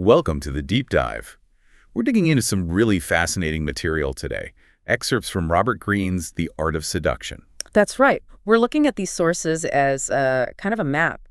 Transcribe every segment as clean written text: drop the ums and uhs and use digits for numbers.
Welcome to the Deep Dive. We're digging into some really fascinating material today. Excerpts from Robert Greene's The Art of Seduction. That's right. We're looking at these sources as kind of a map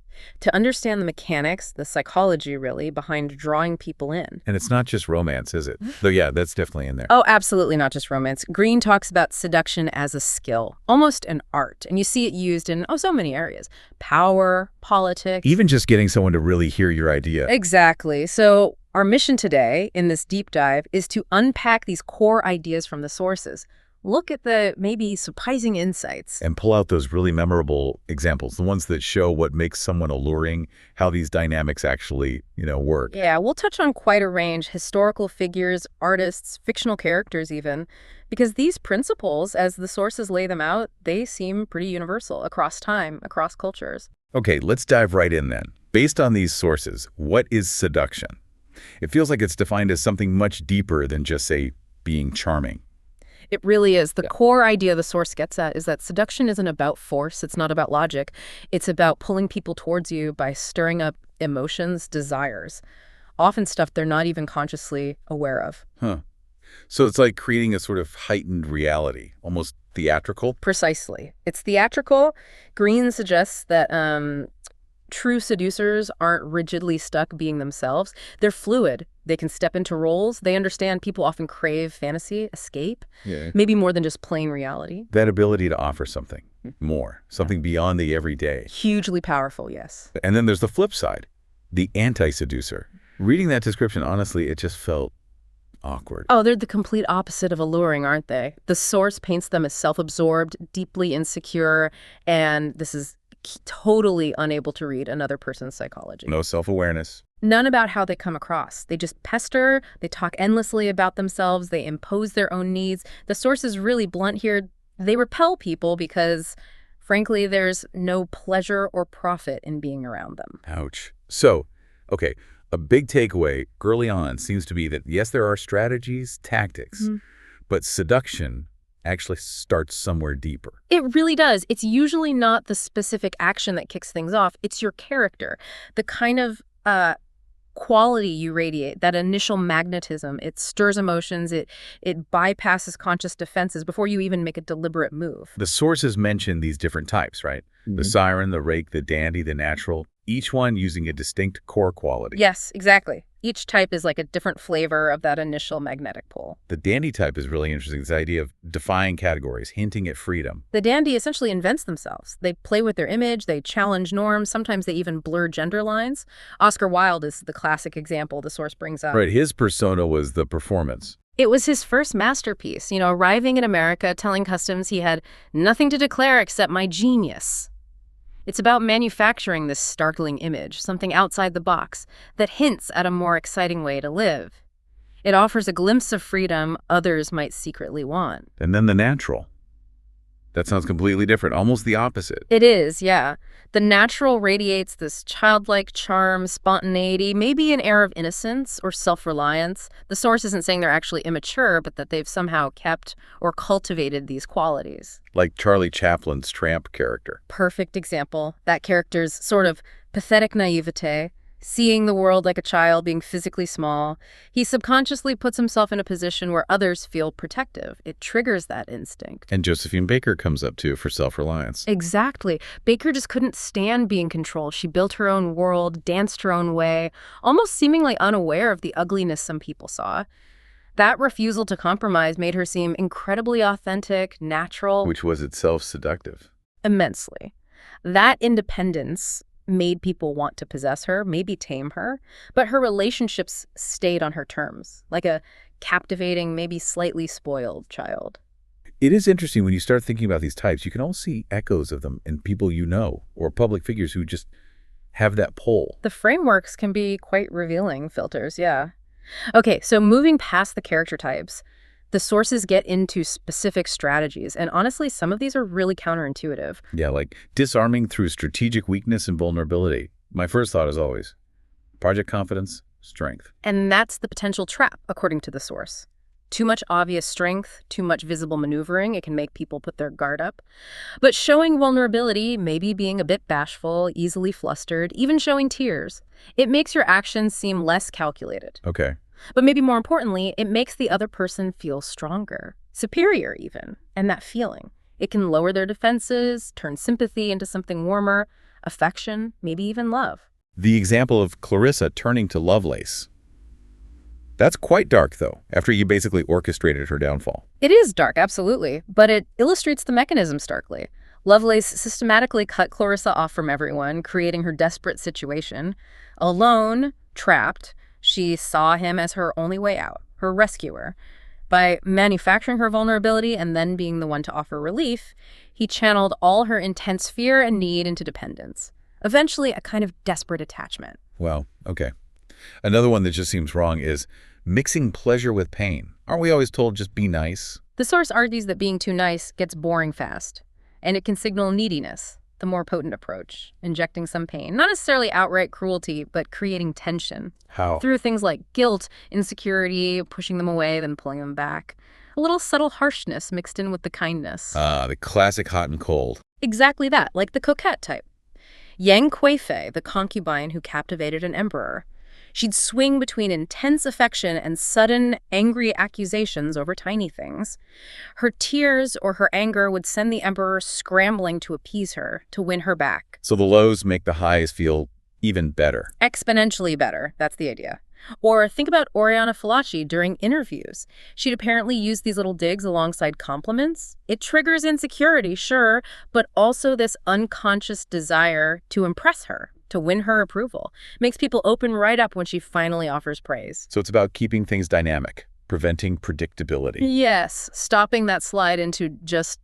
to understand the mechanics, the psychology, really, behind drawing people in. And it's not just romance, is it? Though, yeah, that's definitely in there. Oh, absolutely not just romance. Greene talks about seduction as a skill, almost an art. And you see it used in, so many areas. Power, politics. Even just getting someone to really hear your idea. Exactly. So our mission today in this deep dive is to unpack these core ideas from the sources. Look at the maybe surprising insights. And pull out those really memorable examples, the ones that show what makes someone alluring, how these dynamics actually, work. Yeah, we'll touch on quite a range, historical figures, artists, fictional characters even, because these principles, as the sources lay them out, they seem pretty universal across time, across cultures. Okay, let's dive right in then. Based on these sources, what is seduction? It feels like it's defined as something much deeper than just, say, being charming. It really is. The core idea the source gets at is that seduction isn't about force. It's not about logic. It's about pulling people towards you by stirring up emotions, desires, often stuff they're not even consciously aware of. So it's like creating a sort of heightened reality, almost theatrical? Precisely. It's theatrical. Greene suggests that true seducers aren't rigidly stuck being themselves. They're fluid. They can step into roles. They understand people often crave fantasy, escape, maybe more than just plain reality. That ability to offer something more, something beyond the everyday. Hugely powerful, yes. And then there's the flip side, the anti-seducer. Reading that description, honestly, it just felt awkward. Oh, they're the complete opposite of alluring, aren't they? The source paints them as self-absorbed, deeply insecure, and this is totally unable to read another person's psychology. No self-awareness. None about how they come across. They just pester, they talk endlessly about themselves, they impose their own needs. The source is really blunt here. They repel people because, frankly, there's no pleasure or profit in being around them. Ouch. So, okay, a big takeaway early on seems to be that, yes, there are strategies, tactics, but seduction actually starts somewhere deeper. It really does. It's usually not the specific action that kicks things off. It's your character, the kind of quality you radiate, that initial magnetism. It stirs emotions. It bypasses conscious defenses before you even make a deliberate move. The sources mention these different types, right? The siren, the rake, the dandy, the natural, each one using a distinct core quality. Yes, exactly. Each type is like a different flavor of that initial magnetic pull. The dandy type is really interesting, this idea of defying categories, hinting at freedom. The dandy essentially invents themselves. They play with their image, they challenge norms, sometimes they even blur gender lines. Oscar Wilde is the classic example the source brings up. Right, his persona was the performance. It was his first masterpiece, arriving in America, telling customs he had nothing to declare except my genius. It's about manufacturing this startling image, something outside the box, that hints at a more exciting way to live. It offers a glimpse of freedom others might secretly want. And then the natural. That sounds completely different, almost the opposite. It is, yeah. The natural radiates this childlike charm, spontaneity, maybe an air of innocence or self-reliance. The source isn't saying they're actually immature, but that they've somehow kept or cultivated these qualities. Like Charlie Chaplin's tramp character. Perfect example. That character's sort of pathetic naivete, seeing the world like a child, being physically small. He subconsciously puts himself in a position where others feel protective. It triggers that instinct. And Josephine Baker comes up, too, for self-reliance. Exactly. Baker just couldn't stand being controlled. She built her own world, danced her own way, almost seemingly unaware of the ugliness some people saw. That refusal to compromise made her seem incredibly authentic, natural. Which was itself seductive. Immensely. That independence made people want to possess her, maybe tame her, but her relationships stayed on her terms, like a captivating, maybe slightly spoiled child. It is interesting when you start thinking about these types, you can all see echoes of them in people you know, or public figures who just have that pull. The frameworks can be quite revealing filters, yeah. Okay, so moving past the character types, the sources get into specific strategies, and honestly, some of these are really counterintuitive. Yeah, like disarming through strategic weakness and vulnerability. My first thought is always, project confidence, strength. And that's the potential trap, according to the source. Too much obvious strength, too much visible maneuvering, it can make people put their guard up. But showing vulnerability, maybe being a bit bashful, easily flustered, even showing tears, it makes your actions seem less calculated. Okay. But maybe more importantly, it makes the other person feel stronger, superior even, and that feeling. It can lower their defenses, turn sympathy into something warmer, affection, maybe even love. The example of Clarissa turning to Lovelace. That's quite dark, though, after you basically orchestrated her downfall. It is dark, absolutely, but it illustrates the mechanism starkly. Lovelace systematically cut Clarissa off from everyone, creating her desperate situation. Alone, trapped, she saw him as her only way out, her rescuer. By manufacturing her vulnerability and then being the one to offer relief, he channeled all her intense fear and need into dependence. Eventually, a kind of desperate attachment. Wow, okay. Another one that just seems wrong is mixing pleasure with pain. Aren't we always told just be nice? The source argues that being too nice gets boring fast, and it can signal neediness, the more potent approach, injecting some pain. Not necessarily outright cruelty, but creating tension. How? Through things like guilt, insecurity, pushing them away, then pulling them back. A little subtle harshness mixed in with the kindness. The classic hot and cold. Exactly that, like the coquette type. Yang Kuei-fei, the concubine who captivated an emperor. She'd swing between intense affection and sudden, angry accusations over tiny things. Her tears or her anger would send the emperor scrambling to appease her, to win her back. So the lows make the highs feel even better. Exponentially better, that's the idea. Or think about Oriana Fallaci during interviews. She'd apparently use these little digs alongside compliments. It triggers insecurity, sure, but also this unconscious desire to impress her, to win her approval. Makes people open right up when she finally offers praise. So it's about keeping things dynamic, preventing predictability. Yes, stopping that slide into just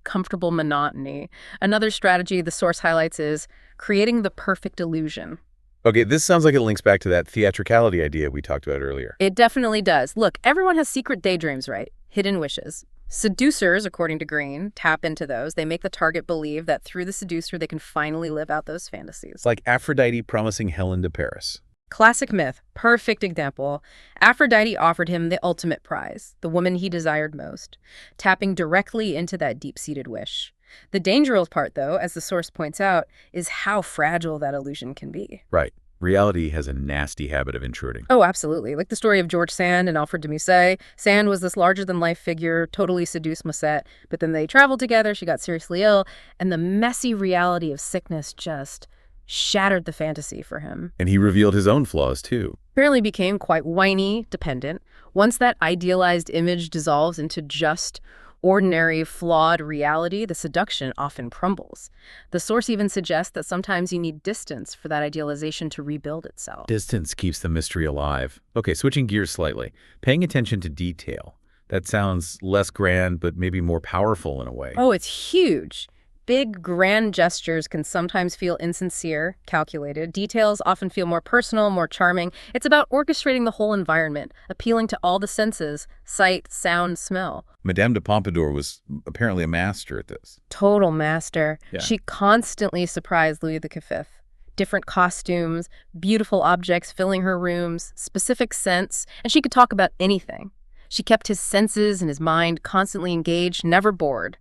comfortable monotony. Another strategy the source highlights is creating the perfect illusion. Okay, this sounds like it links back to that theatricality idea we talked about earlier. It definitely does. Look, everyone has secret daydreams, right? Hidden wishes. Seducers, according to Green, tap into those. They make the target believe that through the seducer, they can finally live out those fantasies. It's like Aphrodite promising Helen to Paris. Classic myth. Perfect example. Aphrodite offered him the ultimate prize, the woman he desired most, tapping directly into that deep-seated wish. The dangerous part, though, as the source points out, is how fragile that illusion can be. Right. Reality has a nasty habit of intruding. Oh, absolutely. Like the story of George Sand and Alfred de Musset. Sand was this larger-than-life figure, totally seduced Musset, but then they traveled together, she got seriously ill, and the messy reality of sickness just shattered the fantasy for him. And he revealed his own flaws, too. Apparently became quite whiny, dependent. Once that idealized image dissolves into just ordinary, flawed reality, the seduction often crumbles. The source even suggests that sometimes you need distance for that idealization to rebuild itself. Distance keeps the mystery alive. Okay, switching gears slightly. Paying attention to detail. That sounds less grand, but maybe more powerful in a way. Oh, it's huge. Big, grand gestures can sometimes feel insincere, calculated. Details often feel more personal, more charming. It's about orchestrating the whole environment, appealing to all the senses, sight, sound, smell. Madame de Pompadour was apparently a master at this. Total master. Yeah. She constantly surprised Louis XV. Different costumes, beautiful objects filling her rooms, specific scents, and she could talk about anything. She kept his senses and his mind constantly engaged, never bored.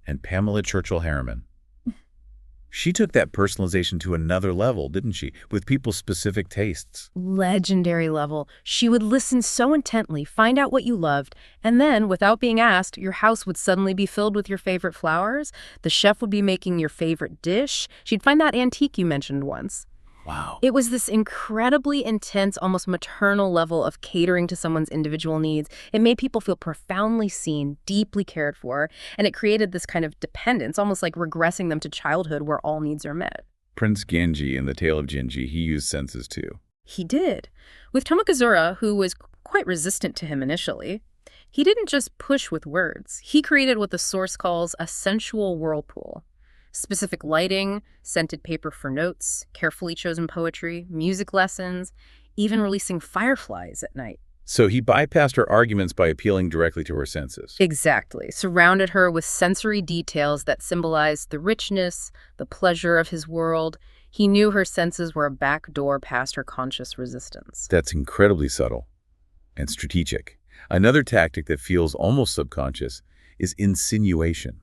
And Pamela Churchill Harriman. She took that personalization to another level, didn't she? With people's specific tastes. Legendary level. She would listen so intently, find out what you loved, and then, without being asked, your house would suddenly be filled with your favorite flowers. The chef would be making your favorite dish. She'd find that antique you mentioned once. Wow. It was this incredibly intense, almost maternal level of catering to someone's individual needs. It made people feel profoundly seen, deeply cared for, and it created this kind of dependence, almost like regressing them to childhood where all needs are met. Prince Genji in The Tale of Genji, he used senses too. He did. With Tomokazura, who was quite resistant to him initially, he didn't just push with words. He created what the source calls a sensual whirlpool. Specific lighting, scented paper for notes, carefully chosen poetry, music lessons, even releasing fireflies at night. So he bypassed her arguments by appealing directly to her senses. Exactly. Surrounded her with sensory details that symbolized the richness, the pleasure of his world. He knew her senses were a back door past her conscious resistance. That's incredibly subtle and strategic. Another tactic that feels almost subconscious is insinuation.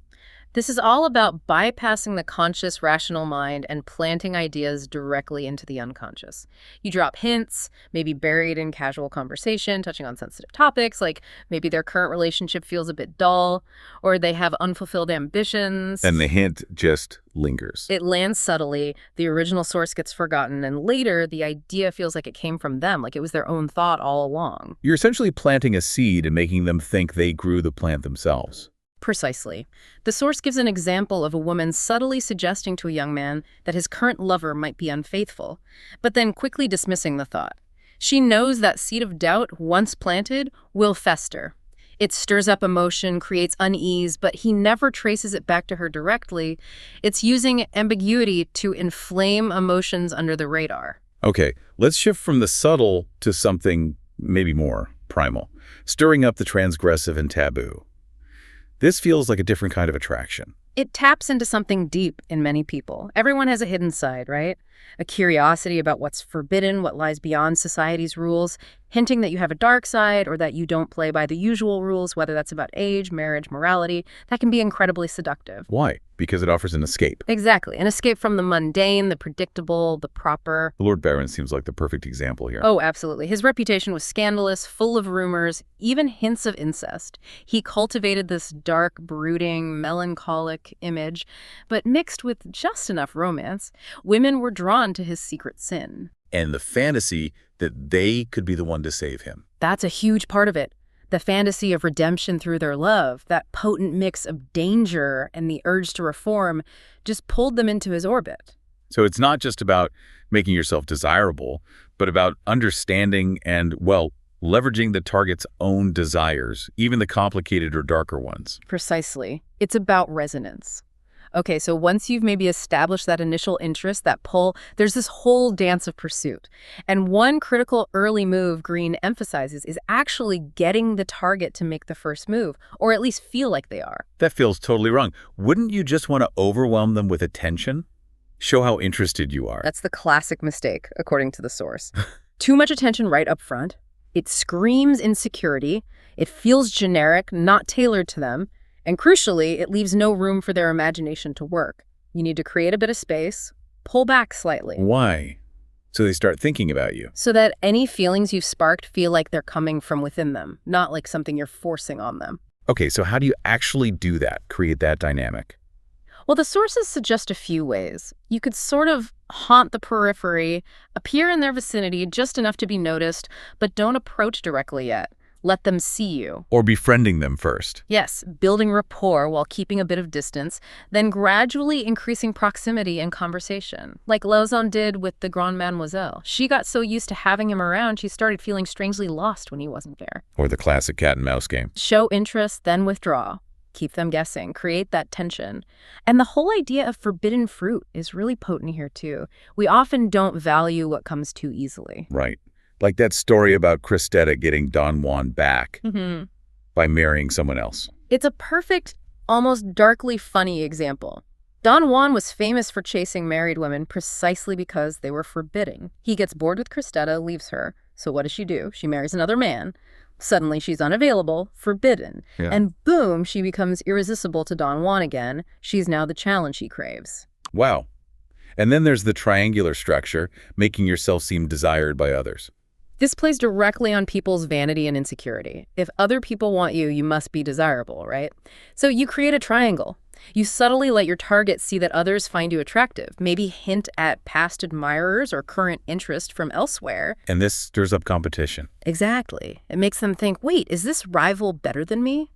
This is all about bypassing the conscious, rational mind and planting ideas directly into the unconscious. You drop hints, maybe buried in casual conversation, touching on sensitive topics, like maybe their current relationship feels a bit dull, or they have unfulfilled ambitions. And the hint just lingers. It lands subtly, the original source gets forgotten, and later the idea feels like it came from them, like it was their own thought all along. You're essentially planting a seed and making them think they grew the plant themselves. Precisely. The source gives an example of a woman subtly suggesting to a young man that his current lover might be unfaithful, but then quickly dismissing the thought. She knows that seed of doubt, once planted, will fester. It stirs up emotion, creates unease, but he never traces it back to her directly. It's using ambiguity to inflame emotions under the radar. Okay, let's shift from the subtle to something maybe more primal, stirring up the transgressive and taboo. This feels like a different kind of attraction. It taps into something deep in many people. Everyone has a hidden side, right? A curiosity about what's forbidden, what lies beyond society's rules, hinting that you have a dark side or that you don't play by the usual rules, whether that's about age, marriage, morality. That can be incredibly seductive. Why? Because it offers an escape. Exactly. An escape from the mundane, the predictable, the proper. Lord Byron seems like the perfect example here. Oh, absolutely. His reputation was scandalous, full of rumors, even hints of incest. He cultivated this dark, brooding, melancholic image, but mixed with just enough romance, women were drawn to his secret sin. And the fantasy that they could be the one to save him. That's a huge part of it. The fantasy of redemption through their love, that potent mix of danger and the urge to reform, just pulled them into his orbit. So it's not just about making yourself desirable, but about understanding and, well, leveraging the target's own desires, even the complicated or darker ones. Precisely. It's about resonance. Okay, so once you've maybe established that initial interest, that pull, there's this whole dance of pursuit. And one critical early move Green emphasizes is actually getting the target to make the first move, or at least feel like they are. That feels totally wrong. Wouldn't you just want to overwhelm them with attention? Show how interested you are. That's the classic mistake, according to the source. Too much attention right up front. It screams insecurity. It feels generic, not tailored to them. And crucially, it leaves no room for their imagination to work. You need to create a bit of space, pull back slightly. Why? So they start thinking about you. So that any feelings you've sparked feel like they're coming from within them, not like something you're forcing on them. Okay, so how do you actually do that, create that dynamic? Well, the sources suggest a few ways. You could sort of haunt the periphery, appear in their vicinity just enough to be noticed, but don't approach directly yet. Let them see you. Or befriending them first. Yes, building rapport while keeping a bit of distance, then gradually increasing proximity and conversation. Like Lauzon did with the Grande Mademoiselle. She got so used to having him around, she started feeling strangely lost when he wasn't there. Or the classic cat and mouse game. Show interest, then withdraw. Keep them guessing. Create that tension. And the whole idea of forbidden fruit is really potent here, too. We often don't value what comes too easily. Right. Like that story about Cristeta getting Don Juan back by marrying someone else. It's a perfect, almost darkly funny example. Don Juan was famous for chasing married women precisely because they were forbidding. He gets bored with Cristeta, leaves her. So what does she do? She marries another man. Suddenly she's unavailable, forbidden. Yeah. And boom, she becomes irresistible to Don Juan again. She's now the challenge he craves. Wow. And then there's the triangular structure, making yourself seem desired by others. This plays directly on people's vanity and insecurity. If other people want you, you must be desirable, right? So you create a triangle. You subtly let your target see that others find you attractive, maybe hint at past admirers or current interest from elsewhere. And this stirs up competition. Exactly. It makes them think, wait, is this rival better than me?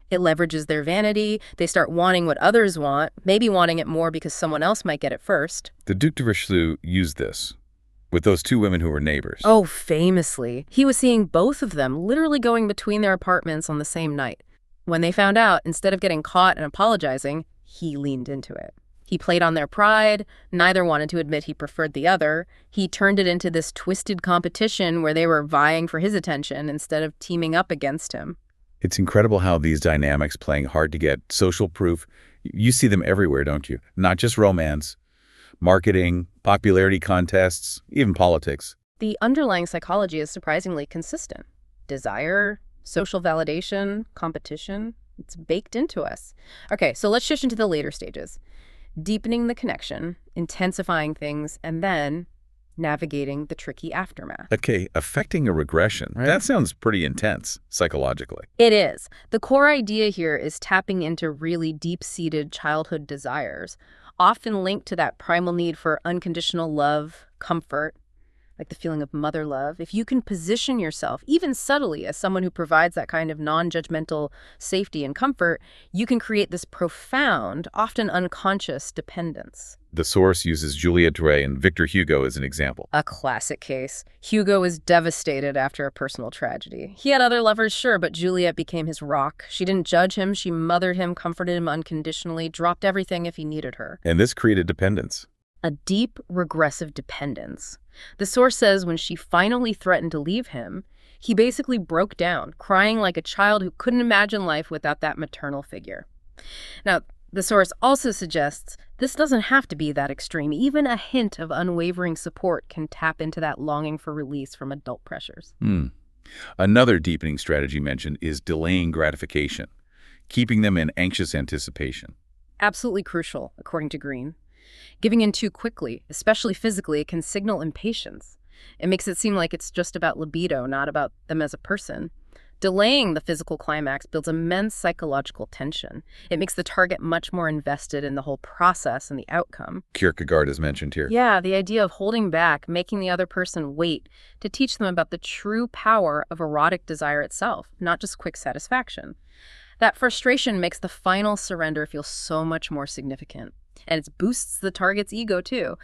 It leverages their vanity. They start wanting what others want, maybe wanting it more because someone else might get it first. The Duc de Richelieu used this with those two women who were neighbors. Oh, famously. He was seeing both of them literally going between their apartments on the same night. When they found out, instead of getting caught and apologizing, he leaned into it. He played on their pride. Neither wanted to admit he preferred the other. He turned it into this twisted competition where they were vying for his attention instead of teaming up against him. It's incredible how these dynamics, playing hard to get, social proof, you see them everywhere, don't you? Not just romance, marketing, popularity contests, even politics. The underlying psychology is surprisingly consistent. Desire, Social validation, competition, it's baked into us. Okay, so let's shift into the later stages. Deepening the connection, intensifying things, and then navigating the tricky aftermath. Okay, affecting a regression. Right. That sounds pretty intense, psychologically. It is. The core idea here is tapping into really deep-seated childhood desires, often linked to that primal need for unconditional love, comfort, like the feeling of mother love. If you can position yourself, even subtly, as someone who provides that kind of non-judgmental safety and comfort, you can create this profound, often unconscious dependence. The source uses Juliette Drouet and Victor Hugo as an example. A classic case. Hugo was devastated after a personal tragedy. He had other lovers, sure, but Juliette became his rock. She didn't judge him. She mothered him, comforted him unconditionally, dropped everything if he needed her. And this created dependence. A deep, regressive dependence. The source says when she finally threatened to leave him, he basically broke down, crying like a child who couldn't imagine life without that maternal figure. Now, the source also suggests this doesn't have to be that extreme. Even a hint of unwavering support can tap into that longing for release from adult pressures. Another deepening strategy mentioned is delaying gratification, keeping them in anxious anticipation. Absolutely crucial, according to Green. Giving in too quickly, especially physically, can signal impatience. It makes it seem like it's just about libido, not about them as a person. Delaying the physical climax builds immense psychological tension. It makes the target much more invested in the whole process and the outcome. Kierkegaard is mentioned here. Yeah, the idea of holding back, making the other person wait to teach them about the true power of erotic desire itself, not just quick satisfaction. That frustration makes the final surrender feel so much more significant. And it boosts the target's ego, too.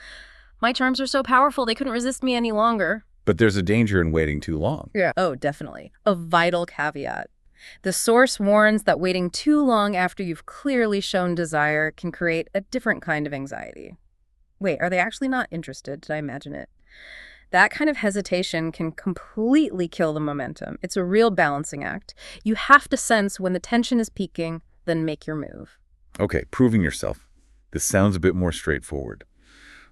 My charms are so powerful, they couldn't resist me any longer. But there's a danger in waiting too long. Yeah. Oh, definitely. A vital caveat. The source warns that waiting too long after you've clearly shown desire can create a different kind of anxiety. Wait, are they actually not interested? Did I imagine it? That kind of hesitation can completely kill the momentum. It's a real balancing act. You have to sense when the tension is peaking, then make your move. Okay, proving yourself. This sounds a bit more straightforward,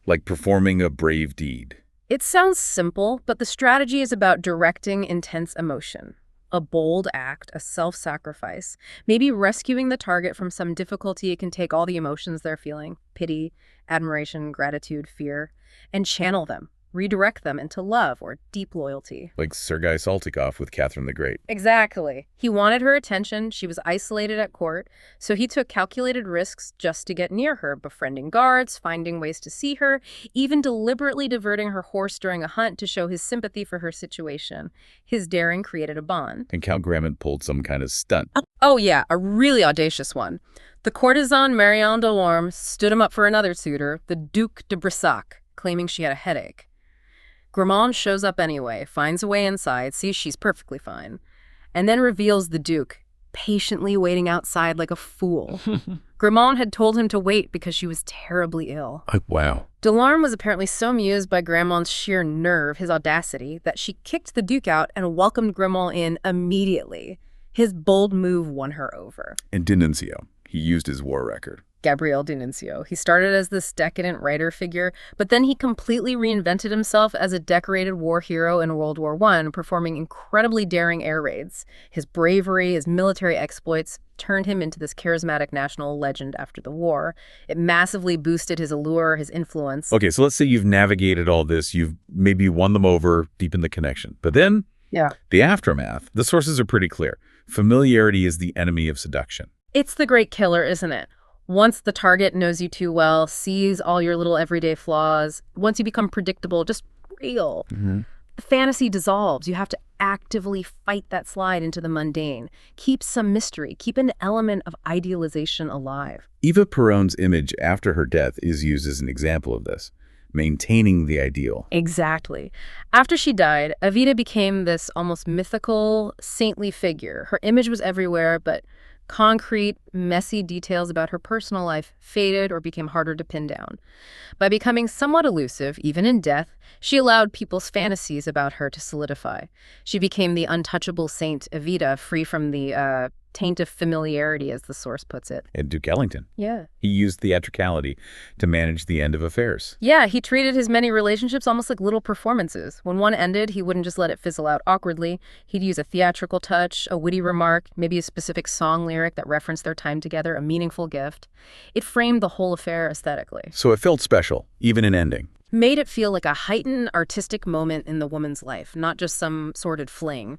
like performing a brave deed. It sounds simple, but the strategy is about directing intense emotion. A bold act, a self-sacrifice, maybe rescuing the target from some difficulty. It can take all the emotions they're feeling, pity, admiration, gratitude, fear, and channel them. Redirect them into love or deep loyalty. Like Sergei Saltykov with Catherine the Great. Exactly. He wanted her attention. She was isolated at court, so he took calculated risks just to get near her, befriending guards, finding ways to see her, even deliberately diverting her horse during a hunt to show his sympathy for her situation. His daring created a bond. And Count Grammont pulled some kind of stunt. Oh yeah, a really audacious one. The courtesan Marianne Delorme stood him up for another suitor, the Duc de Brissac, claiming she had a headache. Grammont shows up anyway, finds a way inside, sees she's perfectly fine, and then reveals the Duke, patiently waiting outside like a fool. Grammont had told him to wait because she was terribly ill. Wow. Delorme was apparently so amused by Grammont's sheer nerve, his audacity, that she kicked the Duke out and welcomed Grammont in immediately. His bold move won her over. And D'Annunzio, he used his war record. Gabriel D'Annunzio. He started as this decadent writer figure, but then he completely reinvented himself as a decorated war hero in World War I, performing incredibly daring air raids. His bravery, his military exploits turned him into this charismatic national legend after the war. It massively boosted his allure, his influence. Okay, so let's say you've navigated all this, you've maybe won them over, deepened the connection. But then, the aftermath, the sources are pretty clear. Familiarity is the enemy of seduction. It's the great killer, isn't it? Once the target knows you too well, sees all your little everyday flaws, once you become predictable, just real, the fantasy dissolves. You have to actively fight that slide into the mundane. Keep some mystery. Keep an element of idealization alive. Eva Peron's image after her death is used as an example of this, maintaining the ideal. Exactly. After she died, Evita became this almost mythical, saintly figure. Her image was everywhere, but concrete, messy details about her personal life faded or became harder to pin down. By becoming somewhat elusive, even in death, She allowed people's fantasies about her to solidify. She became the untouchable Saint Evita, free from the taint of familiarity, as the source puts it. And Duke Ellington. Yeah. He used theatricality to manage the end of affairs. Yeah, he treated his many relationships almost like little performances. When one ended, he wouldn't just let it fizzle out awkwardly. He'd use a theatrical touch, a witty remark, maybe a specific song lyric that referenced their time together, a meaningful gift. It framed the whole affair aesthetically. So it felt special, even in ending. Made it feel like a heightened artistic moment in the woman's life, not just some sordid fling.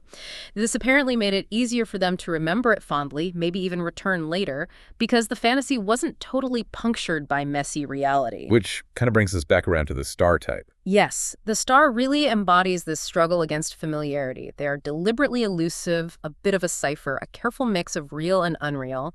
This apparently made it easier for them to remember it fondly, maybe even return later, because the fantasy wasn't totally punctured by messy reality. Which kind of brings us back around to the star type. Yes, the star really embodies this struggle against familiarity. They are deliberately elusive, a bit of a cipher, a careful mix of real and unreal.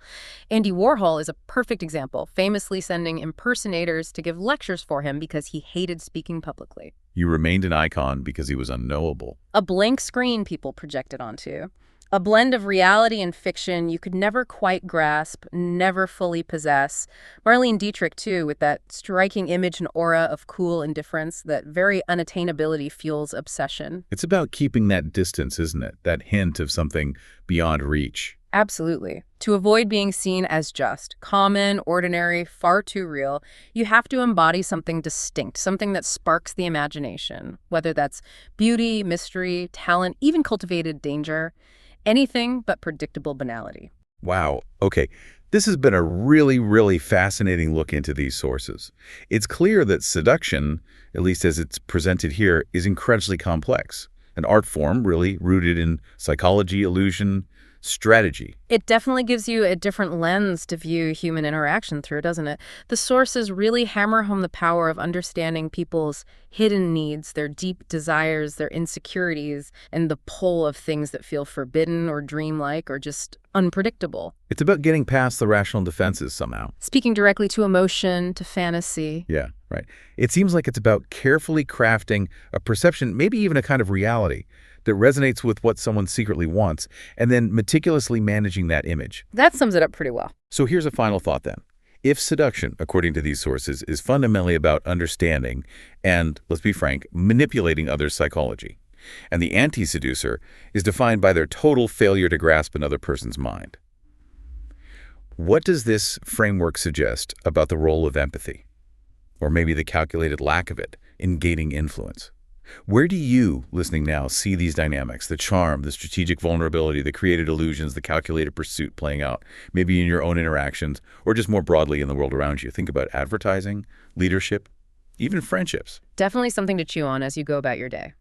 Andy Warhol is a perfect example, famously sending impersonators to give lectures for him because he hated speaking publicly. He remained an icon because he was unknowable. A blank screen people projected onto. A blend of reality and fiction you could never quite grasp, never fully possess. Marlene Dietrich, too, with that striking image and aura of cool indifference, that very unattainability fuels obsession. It's about keeping that distance, isn't it? That hint of something beyond reach. Absolutely. To avoid being seen as just, common, ordinary, far too real, you have to embody something distinct, something that sparks the imagination, whether that's beauty, mystery, talent, even cultivated danger. Anything but predictable banality. Wow. Okay. This has been a really, really fascinating look into these sources. It's clear that seduction, at least as it's presented here, is incredibly complex. An art form really rooted in psychology, illusion, strategy. It definitely gives you a different lens to view human interaction through, doesn't it? The sources really hammer home the power of understanding people's hidden needs, their deep desires, their insecurities, and the pull of things that feel forbidden or dreamlike or just unpredictable. It's about getting past the rational defenses somehow. Speaking directly to emotion, to fantasy. Yeah, right. It seems like it's about carefully crafting a perception, maybe even a kind of reality, that resonates with what someone secretly wants, and then meticulously managing that image. That sums it up pretty well. So here's a final thought then. If seduction, according to these sources, is fundamentally about understanding and, let's be frank, manipulating others' psychology, and the anti-seducer is defined by their total failure to grasp another person's mind, what does this framework suggest about the role of empathy, or maybe the calculated lack of it, in gaining influence? Where do you, listening now, see these dynamics, the charm, the strategic vulnerability, the created illusions, the calculated pursuit playing out, maybe in your own interactions, or just more broadly in the world around you? Think about advertising, leadership, even friendships. Definitely something to chew on as you go about your day.